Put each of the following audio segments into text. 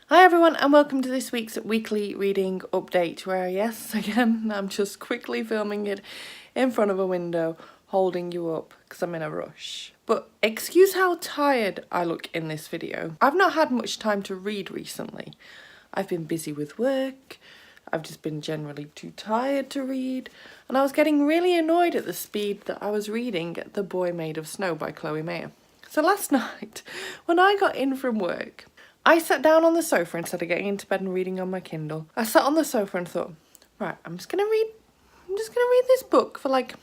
Hi everyone and welcome to this week's weekly reading update where, yes, again, I'm just quickly filming it in front of a window, holding you up because I'm in a rush. But excuse how tired I look in this video. I've not had much time to read recently. I've been busy with work, I've just been generally too tired to read, and I was getting really annoyed at the speed that I was reading The Boy Made of Snow by Chloë. So last night, when I got in from work, I sat down on the sofa instead of getting into bed and reading on my Kindle. I sat on the sofa and thought, right, I'm just gonna read this book for like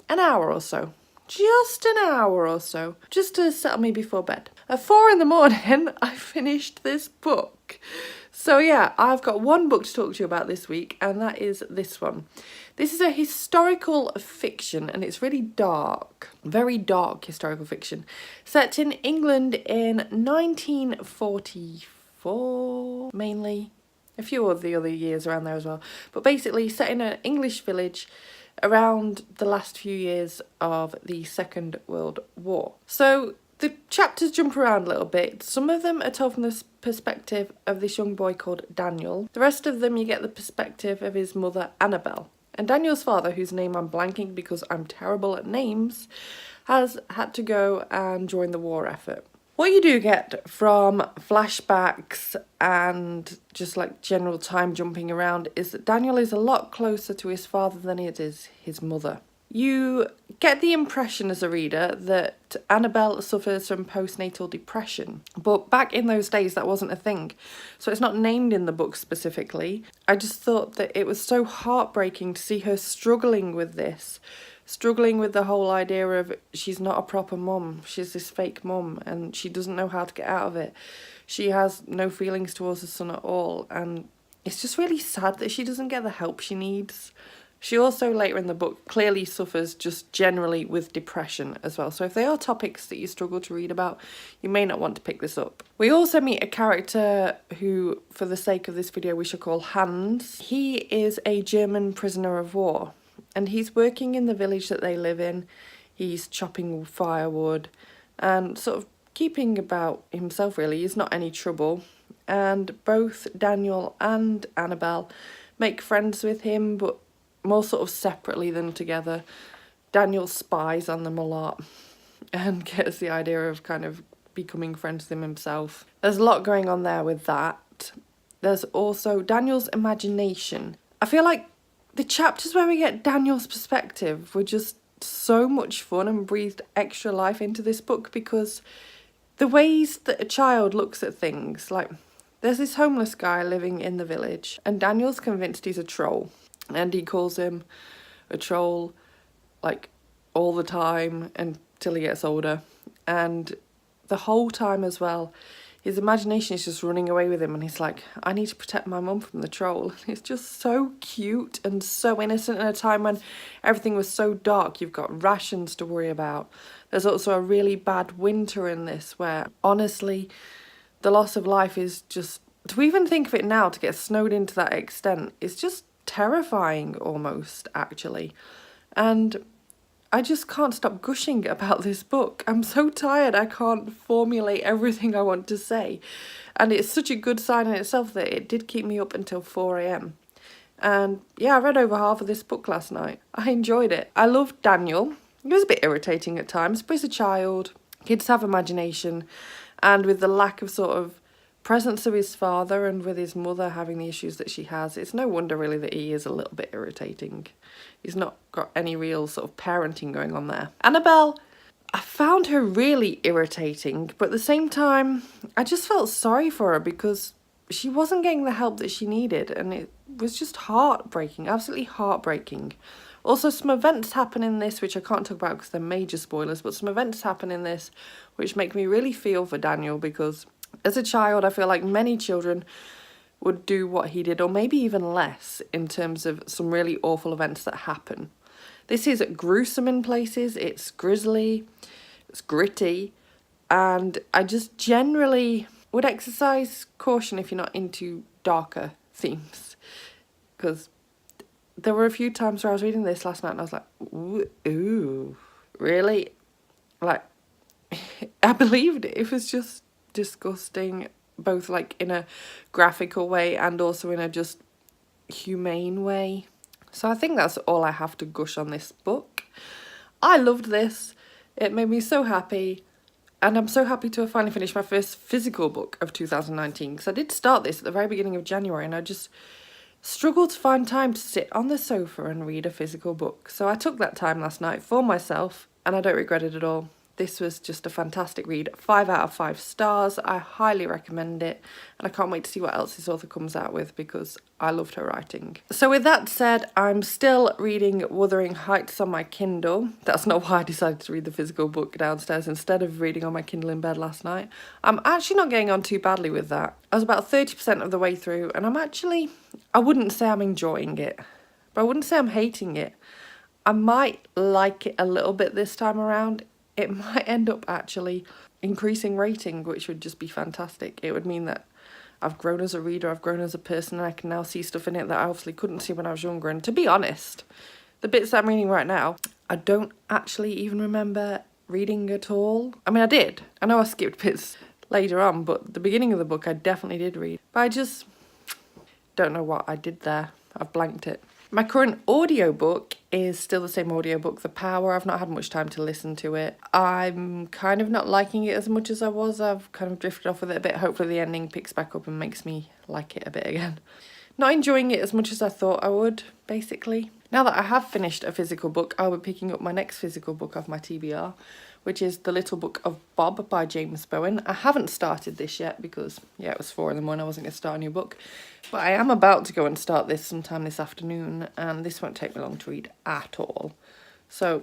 an hour or so. Just an hour or so, just to settle me before bed. At 4 in the morning, I finished this book. So yeah, I've got one book to talk to you about this week, and that is this one. This is a historical fiction, and it's really dark, very dark historical fiction, set in England in 1944, mainly. A few of the other years around there as well. But basically set in an English village around the last few years of the Second World War. So the chapters jump around a little bit. Some of them are told from the perspective of this young boy called Daniel. The rest of them you get the perspective of his mother Annabelle. And Daniel's father, whose name I'm blanking because I'm terrible at names, has had to go and join the war effort. What you do get from flashbacks and just like general time jumping around is that Daniel is a lot closer to his father than it is his mother. You get the impression as a reader that Annabelle suffers from postnatal depression, but back in those days that wasn't a thing, so it's not named in the book specifically. I just thought that it was so heartbreaking to see her struggling with this, struggling with the whole idea of she's not a proper mum, she's this fake mum and she doesn't know how to get out of it. She has no feelings towards her son at all, and it's just really sad that she doesn't get the help she needs. She also later in the book clearly suffers just generally with depression as well. So if they are topics that you struggle to read about, you may not want to pick this up. We also meet a character who, for the sake of this video, we shall call Hans. He is a German prisoner of war and he's working in the village that they live in. He's chopping firewood and sort of keeping about himself really. He's not any trouble. And both Daniel and Annabelle make friends with him, but more sort of separately than together. Daniel spies on them a lot and gets the idea of kind of becoming friends with him himself. There's a lot going on there with that. There's also Daniel's imagination. I feel like the chapters where we get Daniel's perspective were just so much fun and breathed extra life into this book because the ways that a child looks at things, like there's this homeless guy living in the village and Daniel's convinced he's a troll. And he calls him a troll, like, all the time until he gets older. And the whole time as well, his imagination is just running away with him. And he's like, I need to protect my mum from the troll. It's just so cute and so innocent in a time when everything was so dark. You've got rations to worry about. There's also a really bad winter in this where, honestly, the loss of life is just... To even think of it now, to get snowed into that extent, is just terrifying almost, actually. And I just can't stop gushing about this book. I'm so tired I can't formulate everything I want to say, and it's such a good sign in itself that it did keep me up until 4 a.m. and yeah, I read over half of this book last night. I enjoyed it. I loved Daniel. He was a bit irritating at times, but he's a child. Kids have imagination, and with the lack of sort of presence of his father and with his mother having the issues that she has, it's no wonder really that he is a little bit irritating. He's not got any real sort of parenting going on there. Annabelle, I found her really irritating, but at the same time, I just felt sorry for her because she wasn't getting the help that she needed, and it was just heartbreaking, absolutely heartbreaking. Also, some events happen in this, which I can't talk about because they're major spoilers, but some events happen in this which make me really feel for Daniel because as a child, I feel like many children would do what he did, or maybe even less, in terms of some really awful events that happen. This is gruesome in places, it's grisly, it's gritty, and I just generally would exercise caution if you're not into darker themes. Because there were a few times where I was reading this last night and I was like, ooh, really? Like, I believed it. It was just disgusting, both like in a graphical way and also in a just humane way. So I think that's all I have to gush on this book. I loved this. It made me so happy. And I'm so happy to have finally finished my first physical book of 2019, because I did start this at the very beginning of January and I just struggled to find time to sit on the sofa and read a physical book. So I took that time last night for myself and I don't regret it at all. This was just a fantastic read. 5 out of 5 stars. I highly recommend it. And I can't wait to see what else this author comes out with because I loved her writing. So with that said, I'm still reading Wuthering Heights on my Kindle. That's not why I decided to read the physical book downstairs instead of reading on my Kindle in bed last night. I'm actually not getting on too badly with that. I was about 30% of the way through and I wouldn't say I'm enjoying it, but I wouldn't say I'm hating it. I might like it a little bit this time around. It might end up actually increasing rating, which would just be fantastic. It would mean that I've grown as a reader, I've grown as a person, and I can now see stuff in it that I obviously couldn't see when I was younger. And to be honest, the bits that I'm reading right now, I don't actually even remember reading at all. I mean, I did. I know I skipped bits later on, but the beginning of the book I definitely did read. But I just don't know what I did there. I've blanked it. My current audiobook is still the same audiobook, The Power. I've not had much time to listen to it. I'm kind of not liking it as much as I was. I've kind of drifted off with it a bit. Hopefully the ending picks back up and makes me like it a bit again. Not enjoying it as much as I thought I would, basically. Now that I have finished a physical book, I'll be picking up my next physical book off my TBR, which is The Little Book of Bob by James Bowen. I haven't started this yet because, yeah, it was 4 in the morning. I wasn't going to start a new book. But I am about to go and start this sometime this afternoon, and this won't take me long to read at all. So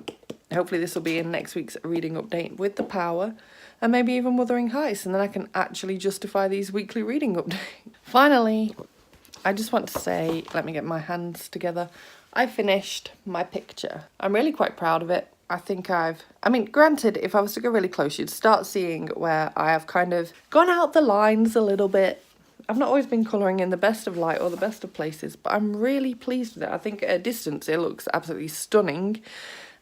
hopefully this will be in next week's reading update with The Power, and maybe even Wuthering Heights, and then I can actually justify these weekly reading updates. Finally, I just want to say, let me get my hands together. I finished my picture. I'm really quite proud of it. I think granted, if I was to go really close, you'd start seeing where I have kind of gone out the lines a little bit. I've not always been colouring in the best of light or the best of places, but I'm really pleased with it. I think at a distance it looks absolutely stunning,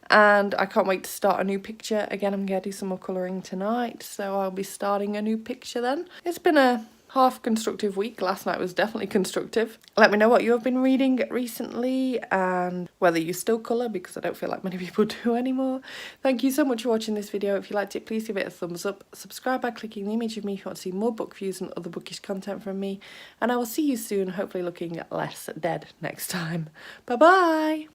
and I can't wait to start a new picture. Again, I'm going to do some more colouring tonight, so I'll be starting a new picture then. It's been a half constructive week. Last night was definitely constructive. Let me know what you have been reading recently and whether you still colour, because I don't feel like many people do anymore. Thank you so much for watching this video. If you liked it, please give it a thumbs up. Subscribe by clicking the image of me if you want to see more book views and other bookish content from me. And I will see you soon, hopefully looking less dead next time. Bye bye!